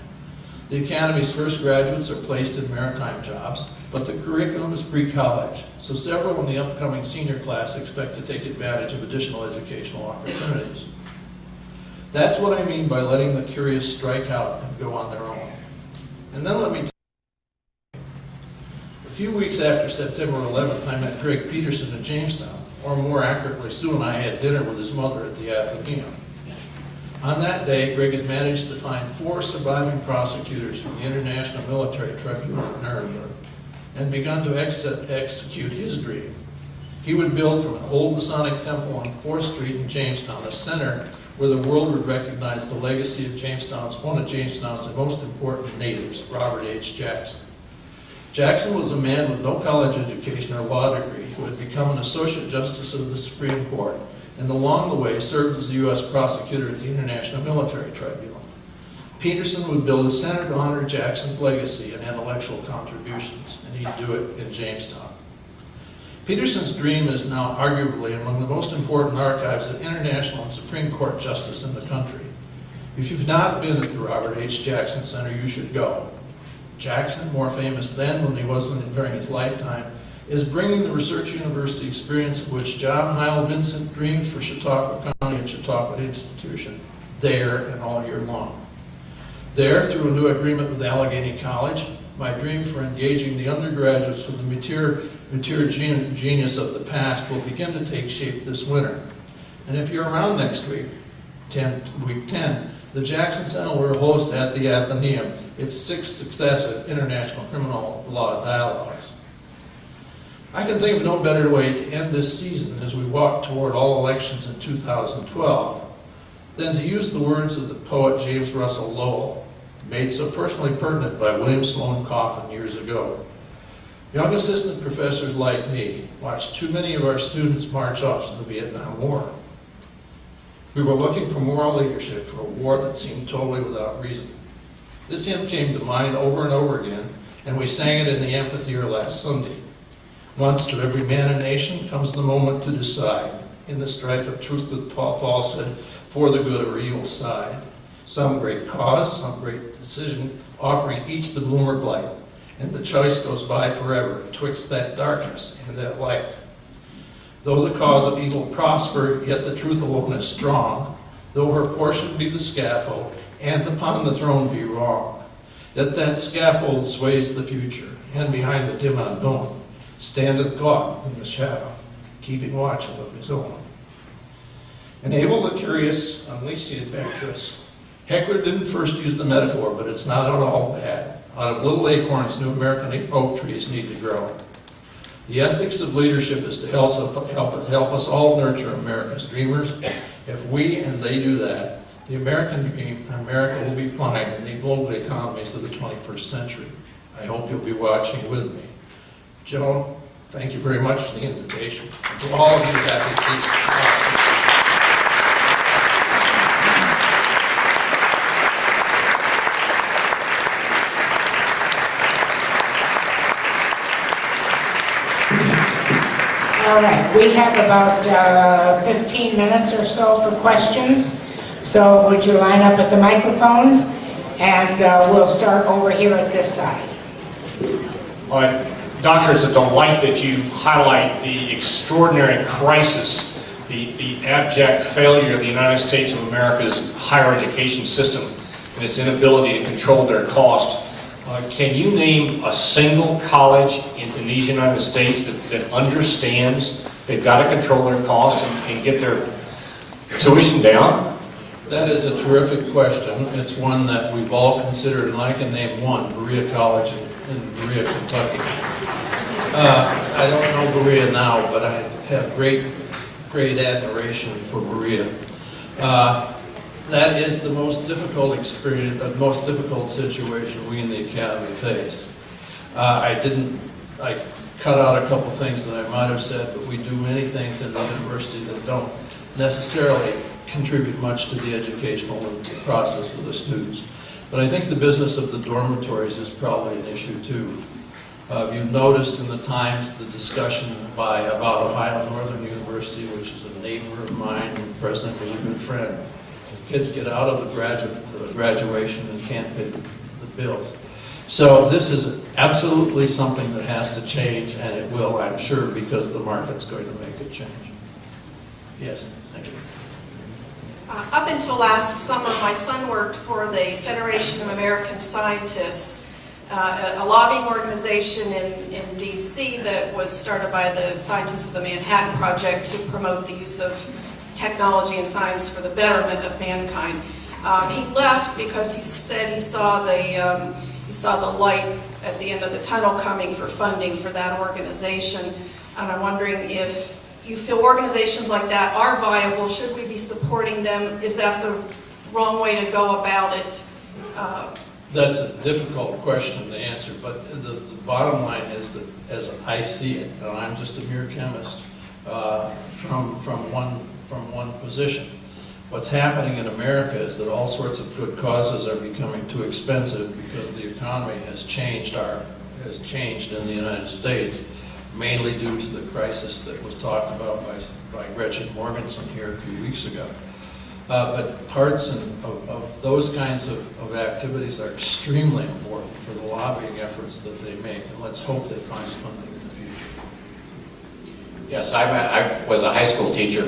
The Academy's first graduates are placed in maritime jobs, but the curriculum is pre-college, so several in the upcoming senior class expect to take advantage of additional educational opportunities. That's what I mean by letting the curious strike out and go on their own. And then let me tell you, a few weeks after September 11th, I met Greg Peterson in Jamestown, or more accurately, Sue and I had dinner with his mother at the Athenaeum. On that day, Greg had managed to find 4 surviving prosecutors from the International Military Tribunal at Nuremberg and begun to execute his dream. He would build from an old Masonic temple on 4th Street in Jamestown a center where the world would recognize the legacy of one of Jamestown's most important natives, Robert H. Jackson. Jackson was a man with no college education or law degree who had become an Associate Justice of the Supreme Court and along the way served as the U.S. prosecutor at the International Military Tribunal. Peterson would build a center to honor Jackson's legacy and intellectual contributions, and he'd do it in Jamestown. Peterson's dream is now arguably among the most important archives of international and Supreme Court justice in the country. If you've not been at the Robert H. Jackson Center, you should go. Jackson, more famous then than he was during his lifetime, is bringing the research university experience of which John Heil Vincent dreamed for Chautauqua County and Chautauqua Institution, there and all year long. There, through a new agreement with Allegheny College, my dream for engaging the undergraduates with the material genius of the past will begin to take shape this winter. And if you're around next week, week 10, the Jackson Center will host at the Athenaeum its 6th successive International Criminal Law Dialogues. I can think of no better way to end this season as we walk toward all elections in 2012 than to use the words of the poet James Russell Lowell, made so personally pertinent by William Sloane Coffin years ago. Young assistant professors like me watched too many of our students march off to the Vietnam War. We were looking for moral leadership for a war that seemed totally without reason. This hymn came to mind over and over again, and we sang it in the amphitheater last Sunday. Once to every man and nation comes the moment to decide, in the strife of truth with falsehood, for the good or evil side. Some great cause, some great decision, offering each the bloom or blight, and the choice goes by forever, twixt that darkness and that light. Though the cause of evil prosper, yet the truth alone is strong, though her portion be the scaffold, and upon the throne be wrong. Yet that scaffold sways the future, and behind the dim unknown standeth God in the shadow, keeping watch of his own. Enable the curious, unleash the adventurous. Heckler didn't first use the metaphor, but it's not at all bad. Out of little acorns, new American oak trees need to grow. The ethics of leadership is to help us all nurture America's dreamers. If we and they do that, the American dream, America will be fine in the global economies of the 21st century. I hope you'll be watching with me. Joan, thank you very much for the invitation. To all of you, happy seats. All right, we have about 15 minutes or so for questions. So would you line up at the microphones? And we'll start over here at this side. All right, Doctor, it's a delight that you highlight the extraordinary crisis, the abject failure of the United States of America's higher education system and its inability to control their cost. Can you name a single college in these United States that understands they've got to control their costs and get their tuition down? That is a terrific question. It's one that we've all considered, and I can name one, Berea College in Berea, Kentucky. I don't know Berea now, but I have great admiration for Berea. That is the most difficult experience, the most difficult situation we in the Academy face. I cut out a couple things that I might have said, but we do many things in the university that don't necessarily contribute much to the educational process of the students. But I think the business of the dormitories is probably an issue too. You've noticed in the Times the discussion about Ohio Northern University, which is a neighbor of mine, and the president was a good friend. Kids get out of the graduation and can't pay the bills. So this is absolutely something that has to change, and it will, I'm sure, because the market's going to make it change. Yes, thank you. Up until last summer, my son worked for the Federation of American Scientists, a lobbying organization in D.C. that was started by the scientists of the Manhattan Project to promote the use of technology and science for the betterment of mankind. He left because he said he saw the light at the end of the tunnel coming for funding for that organization. And I'm wondering if you feel organizations like that are viable. Should we be supporting them? Is that the wrong way to go about it? That's a difficult question to answer, but the bottom line is that, as I see it, and I'm just a mere chemist, from one position. What's happening in America is that all sorts of good causes are becoming too expensive because the economy has changed in the United States, mainly due to the crisis that was talked about by Gretchen Morgenson here a few weeks ago. But parts of those kinds of activities are extremely important for the lobbying efforts that they make, and let's hope they find funding in the future. Yes, I was a high school teacher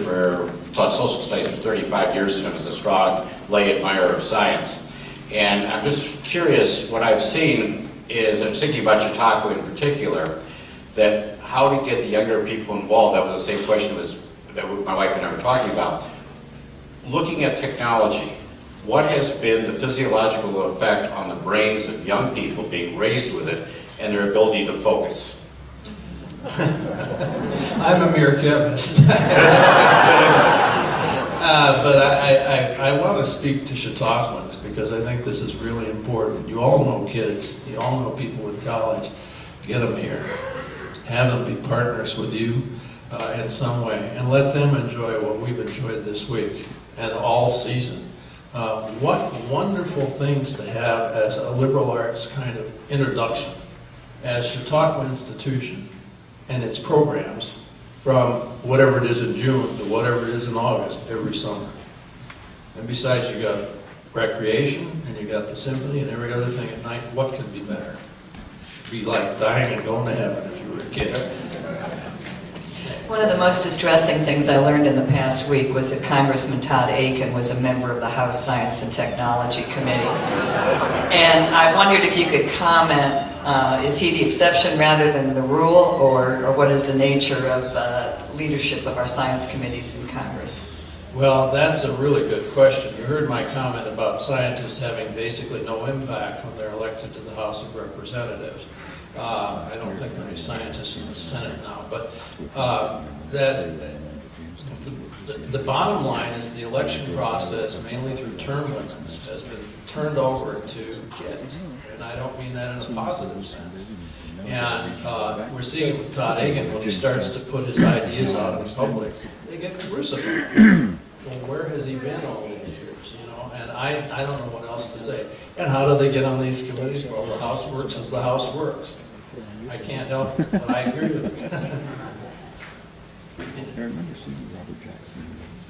taught social studies for 35 years, and I was a strong lay admirer of science. And I'm just curious, what I've seen is, I'm thinking about Chautauqua in particular, that how to get the younger people involved. That was the same question that my wife and I were talking about. Looking at technology, what has been the physiological effect on the brains of young people being raised with it and their ability to focus? I'm a mere chemist. But I want to speak to Chautauquans because I think this is really important. You all know kids, you all know people in college. Get them here. Have them be partners with you in some way, and let them enjoy what we've enjoyed this week and all season. What wonderful things to have as a liberal arts kind of introduction as Chautauqua Institution and its programs from whatever it is in June to whatever it is in August every summer. And besides, you got recreation and you got the symphony and every other thing at night. What could be better? Be like dying and going to heaven if you were a kid. One of the most distressing things I learned in the past week was that Congressman Todd Akin was a member of the House Science and Technology Committee. And I wondered if you could comment, is he the exception rather than the rule, or what is the nature of leadership of our science committees in Congress? Well, that's a really good question. You heard my comment about scientists having basically no impact when they're elected to the House of Representatives. I don't think there are any scientists in the Senate now, but the bottom line is the election process, mainly through term limits, has been turned over to kids, and I don't mean that in a positive sense. And we're seeing it with Todd Akin when he starts to put his ideas out in public. They get crucified. Well, where has he been all these years? You know, and I don't know what else to say. And how do they get on these committees? Well, the House works as the House works. I can't help it, but I agree with it.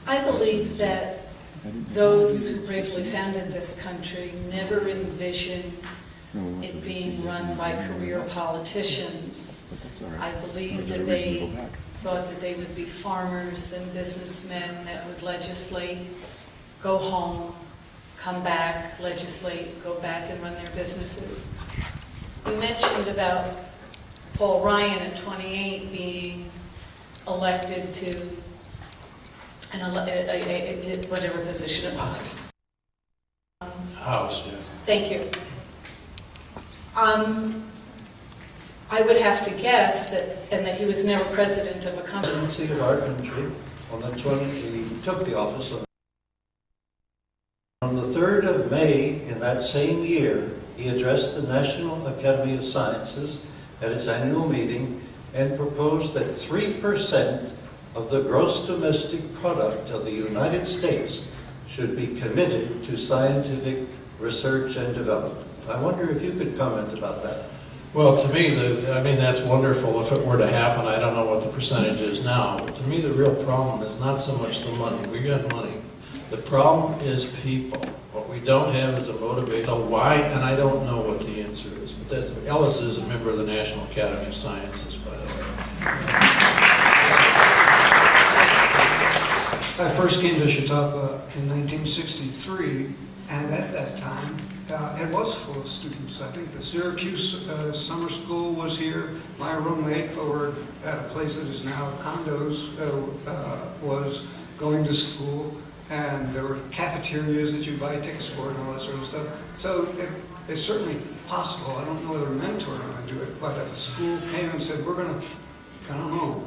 I believe that those who bravely founded this country never envisioned it being run by career politicians. I believe that they thought that they would be farmers and businessmen that would legislate, go home, come back, legislate, go back and run their businesses. You mentioned about Paul Ryan at 28 being elected to whatever position it was. House, yeah. Thank you. I would have to guess that he was never president of a company. Presidency of our country on the 20th, he took the office on the 3rd of May in that same year. He addressed the National Academy of Sciences at its annual meeting and proposed that 3% of the gross domestic product of the United States should be committed to scientific research and development. I wonder if you could comment about that. Well, to me, that's wonderful if it were to happen. I don't know what the percentage is now. But to me, the real problem is not so much the money. We got money. The problem is people. What we don't have is a motivation. So why? And I don't know what the answer is. But Ellis is a member of the National Academy of Sciences, by the way. I first came to Chautauqua in 1963, and at that time, it was full of students. I think the Syracuse summer school was here. My roommate over at a place that is now condos was going to school, and there were cafeterias that you buy tickets for and all that sort of stuff. So it's certainly possible. I don't know whether a mentor would do it, but if the school came and said, we're going to, I don't know,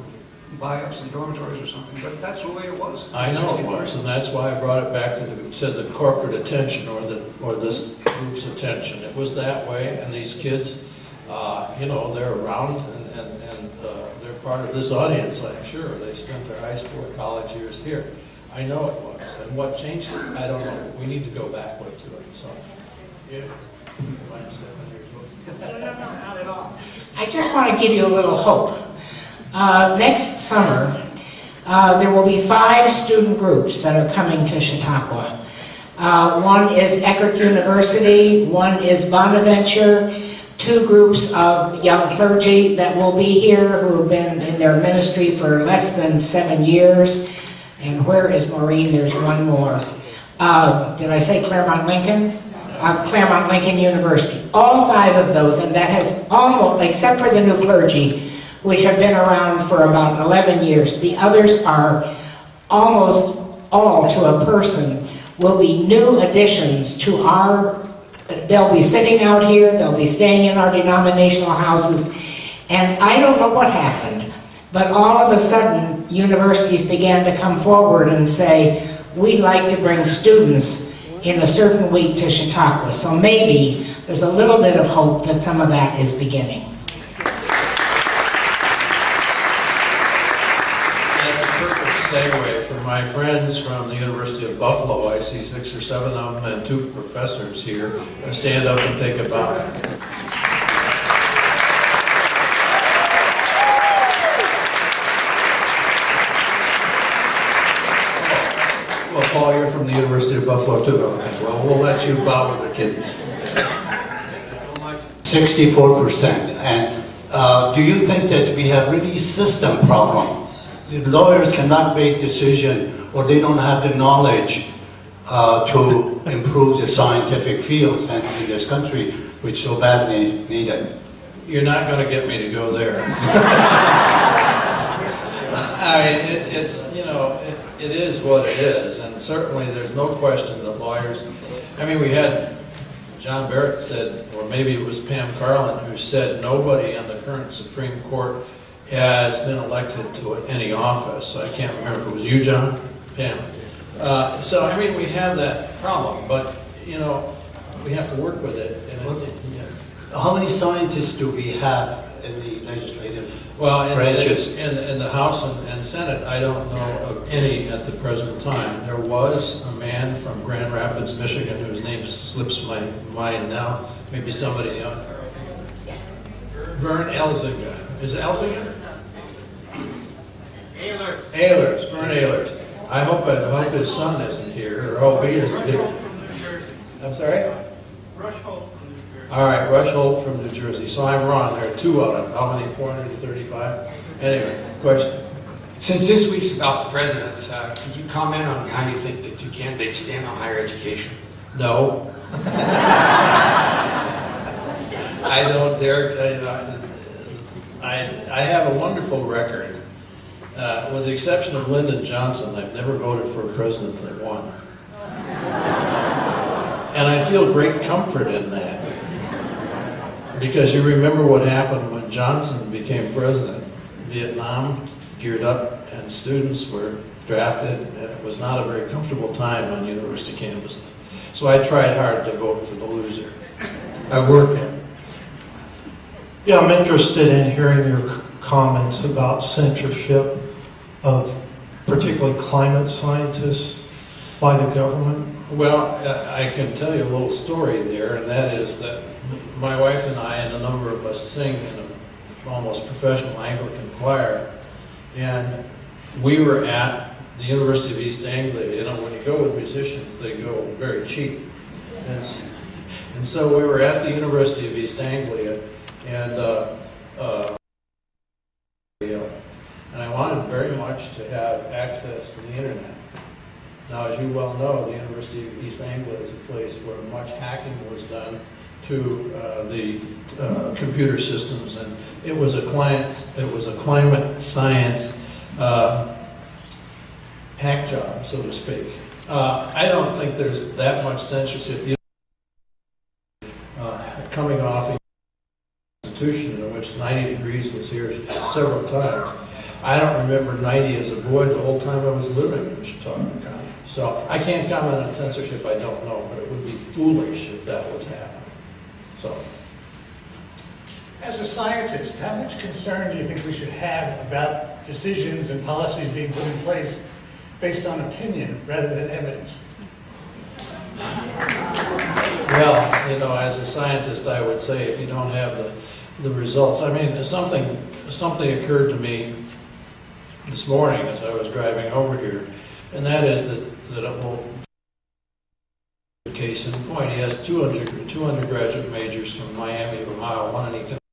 buy up some dormitories or something, but that's the way it was. I know it was, and that's why I brought it back to the corporate attention or this group's attention. It was that way, and these kids, they're around and they're part of this audience, I'm sure. They spent their high school or college years here. I know it was, and what changed it, I don't know. We need to go backward to it. So, yeah. No, not at all. I just want to give you a little hope. Next summer, there will be 5 student groups that are coming to Chautauqua. One is Eckerd University, one is Bonaventure, 2 groups of young clergy that will be here who have been in their ministry for less than 7 years. And where is Maureen? There's one more. Did I say Claremont Lincoln? Claremont Lincoln University. All 5 of those, and that has almost, except for the new clergy, which have been around for about 11 years. The others are almost all to a person, will be new additions to they'll be sitting out here, they'll be staying in our denominational houses, and I don't know what happened, but all of a sudden, universities began to come forward and say, we'd like to bring students in a certain week to Chautauqua. So maybe there's a little bit of hope that some of that is beginning. Segue for my friends from the University of Buffalo. I see 6 or 7 of them and 2 professors here. Stand up and take a bow. Well, Paul, you're from the University of Buffalo too. Okay. Well, we'll let you bow with the kids. 64%. And do you think that we have really system problem? The lawyers cannot make decision, or they don't have the knowledge to improve the scientific fields in this country, which so badly needed. You're not going to get me to go there. I mean, it is what it is, and certainly there's no question that lawyers. I mean, we had John Barrett said, or maybe it was Pam Carlin who said, nobody on the current Supreme Court has been elected to any office. I can't remember if it was you, John? Pam. So, I mean, we have that problem, but, we have to work with it. And how many scientists do we have in the legislative branches? In the House and Senate, I don't know of any at the present time. There was a man from Grand Rapids, Michigan, whose name slips my mind now. Maybe somebody else. Vern Elzinga. Is it Elzinga? Ehlers, Vern Ehlers. I hope his son isn't here, or hope he isn't here. I'm sorry? Rush Holt from New Jersey. All right, Rush Holt from New Jersey. So I'm wrong. There are two of them. How many? 435? Anyway, question. Since this week's about the presidents, can you comment on how you think that two candidates stand on higher education? No. I don't dare. I have a wonderful record. With the exception of Lyndon Johnson, I've never voted for a president that won. And I feel great comfort in that. Because you remember what happened when Johnson became president. Vietnam geared up and students were drafted, and it was not a very comfortable time on university campuses. So I tried hard to vote for the loser. I worked it. Yeah, I'm interested in hearing your comments about censorship of particularly climate scientists by the government. Well, I can tell you a little story there, and that is that my wife and I and a number of us sing in an almost professional Anglican choir, and we were at the University of East Anglia. You know, when you go with musicians, they go very cheap. And so we were at the University of East Anglia, and I wanted very much to have access to the internet. Now, as you well know, the University of East Anglia is a place where much hacking was done to the computer systems, and it was a climate science hack job, so to speak. I don't think there's that much censorship. Coming off an institution in which 90 degrees was here several times. I don't remember 90 as a boy the whole time I was living in Chautauqua County. So I can't comment on censorship, I don't know, but it would be foolish if that was happening. So. As a scientist, how much concern do you think we should have about decisions and policies being put in place based on opinion rather than evidence? Well, you know, as a scientist, I would say if you don't have the results, I mean, something occurred to me this morning as I was driving over here, and that is that it will. Case in point, he has two undergraduate majors from Miami of Ohio, one in economics.